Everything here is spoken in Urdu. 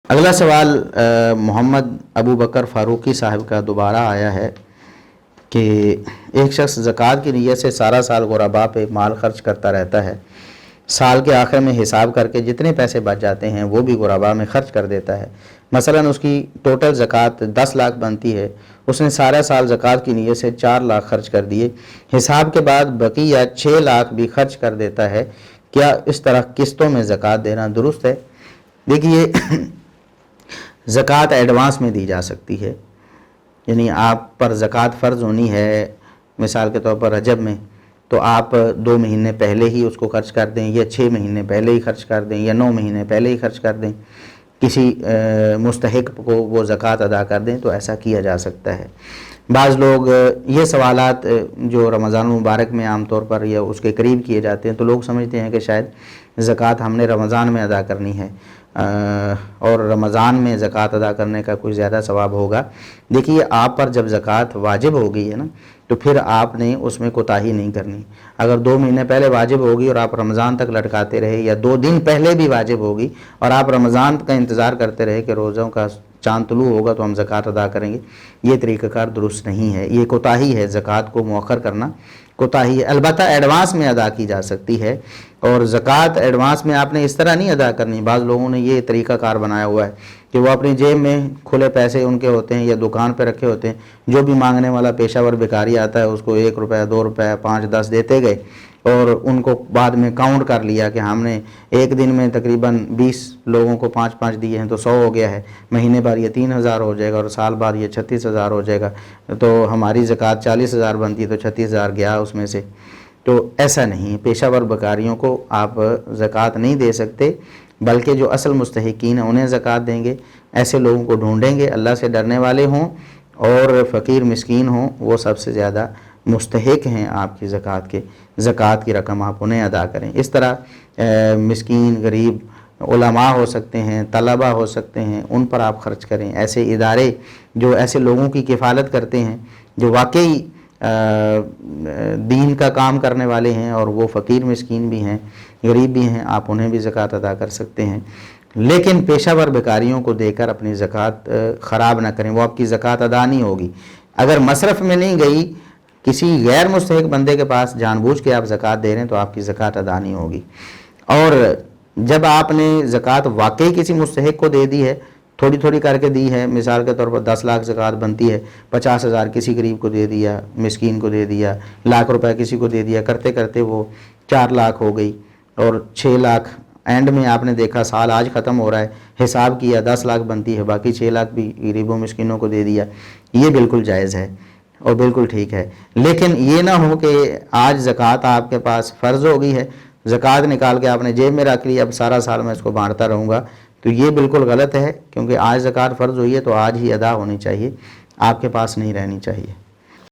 اگلا سوال محمد ابو بکر فاروقی صاحب کا دوبارہ آیا ہے کہ ایک شخص زکوٰۃ کی نیت سے سارا سال غرباء پہ مال خرچ کرتا رہتا ہے، سال کے آخر میں حساب کر کے جتنے پیسے بچ جاتے ہیں وہ بھی غرباء میں خرچ کر دیتا ہے۔ مثلا اس کی ٹوٹل زکوٰۃ 10 لاکھ بنتی ہے، اس نے سارا سال زکوٰۃ کی نیت سے 4 لاکھ خرچ کر دیے، حساب کے بعد بقیہ 6 لاکھ بھی خرچ کر دیتا ہے، کیا اس طرح قسطوں میں زکوٰۃ دینا درست ہے؟ دیکھیے، زکوٰۃ ایڈوانس میں دی جا سکتی ہے، یعنی آپ پر زکوٰۃ فرض ہونی ہے مثال کے طور پر رجب میں، تو آپ 2 مہینے پہلے ہی اس کو خرچ کر دیں، یا 6 مہینے پہلے ہی خرچ کر دیں، یا 9 مہینے پہلے ہی خرچ کر دیں، کسی مستحق کو وہ زکوٰۃ ادا کر دیں تو ایسا کیا جا سکتا ہے۔ بعض لوگ یہ سوالات جو رمضان المبارک میں عام طور پر یا اس کے قریب کیے جاتے ہیں تو لوگ سمجھتے ہیں کہ شاید زکوٰۃ ہم نے رمضان میں ادا کرنی ہے اور رمضان میں زکوٰۃ ادا کرنے کا کوئی زیادہ ثواب ہوگا۔ دیکھیے، آپ پر جب زکوٰۃ واجب ہو گئی ہے نا، تو پھر آپ نے اس میں کوتاہی نہیں کرنی۔ اگر 2 مہینے پہلے واجب ہوگی اور آپ رمضان تک لٹکاتے رہے، یا 2 دن پہلے بھی واجب ہوگی اور آپ رمضان کا انتظار کرتے رہے کہ روزوں کا چاند طلوع ہوگا تو ہم زکوٰۃ ادا کریں گے، یہ طریقہ کار درست نہیں ہے، یہ کوتاہی ہے، زکوٰۃ کو مؤخر کرنا کوتاہی ہے۔ البتہ ایڈوانس میں ادا کی جا سکتی ہے، اور زکوٰۃ ایڈوانس میں آپ نے اس طرح نہیں ادا کرنی۔ بعض لوگوں نے یہ طریقہ کار بنایا ہوا ہے کہ وہ اپنی جیب میں کھلے پیسے ان کے ہوتے ہیں یا دکان پہ رکھے ہوتے ہیں، جو بھی مانگنے والا پیشہ ور بھکاری آتا ہے اس کو 1 روپے 2 روپے 5 10 دیتے گئے، اور ان کو بعد میں کاؤنٹ کر لیا کہ ہم نے ایک دن میں تقریباً 20 لوگوں کو 5 دیے ہیں تو 100 ہو گیا ہے، مہینے بعد یہ 3000 ہو جائے گا، اور سال بعد یہ 36000 ہو جائے گا، تو ہماری زکوٰۃ 40000 بنتی ہے تو 36000 گیا اس میں سے۔ تو ایسا نہیں، پیشہ ور بکاریوں کو آپ زکوٰۃ نہیں دے سکتے، بلکہ جو اصل مستحقین ہیں انہیں زکوٰۃ دیں گے۔ ایسے لوگوں کو ڈھونڈیں گے اللہ سے ڈرنے والے ہوں اور فقیر مسکین ہوں، وہ سب سے زیادہ مستحق ہیں آپ کی زکوٰۃ کے، زکوٰۃ کی رقم آپ انہیں ادا کریں۔ اس طرح مسکین، غریب، علماء ہو سکتے ہیں، طلباء ہو سکتے ہیں، ان پر آپ خرچ کریں۔ ایسے ادارے جو ایسے لوگوں کی کفالت کرتے ہیں جو واقعی دین کا کام کرنے والے ہیں اور وہ فقیر مسکین بھی ہیں، غریب بھی ہیں، آپ انہیں بھی زکوٰۃ ادا کر سکتے ہیں۔ لیکن پیشہ ور بیکاریوں کو دے کر اپنی زکوٰۃ خراب نہ کریں، وہ آپ کی زکوٰۃ ادا نہیں ہوگی۔ اگر مصرف میں نہیں گئی، کسی غیر مستحق بندے کے پاس جان بوجھ کے آپ زکوٰۃ دے رہے ہیں تو آپ کی زکوٰۃ ادا نہیں ہوگی۔ اور جب آپ نے زکوٰۃ واقعی کسی مستحق کو دے دی ہے، تھوڑی تھوڑی کر کے دی ہے، مثال کے طور پر 10 لاکھ زکوٰۃ بنتی ہے، 50,000 کسی غریب کو دے دیا، مسکین کو دے دیا، 1,00,000 روپے کسی کو دے دیا، کرتے کرتے وہ 4 لاکھ ہو گئی، اور 6 لاکھ اینڈ میں آپ نے دیکھا سال آج ختم ہو رہا ہے، حساب کیا 10 لاکھ بنتی ہے، باقی 6 لاکھ بھی غریبوں مسکینوں کو دے دیا، یہ بالکل جائز ہے اور بالکل ٹھیک ہے۔ لیکن یہ نہ ہو کہ آج زکوٰۃ آپ کے پاس فرض ہو گئی ہے، زکوٰۃ نکال کے آپ نے جیب میں رکھ لی، اب سارا سال میں اس کو بانٹتا رہوں گا، تو یہ بالکل غلط ہے، کیونکہ آج زکوٰۃ فرض ہوئی ہے تو آج ہی ادا ہونی چاہیے، آپ کے پاس نہیں رہنی چاہیے۔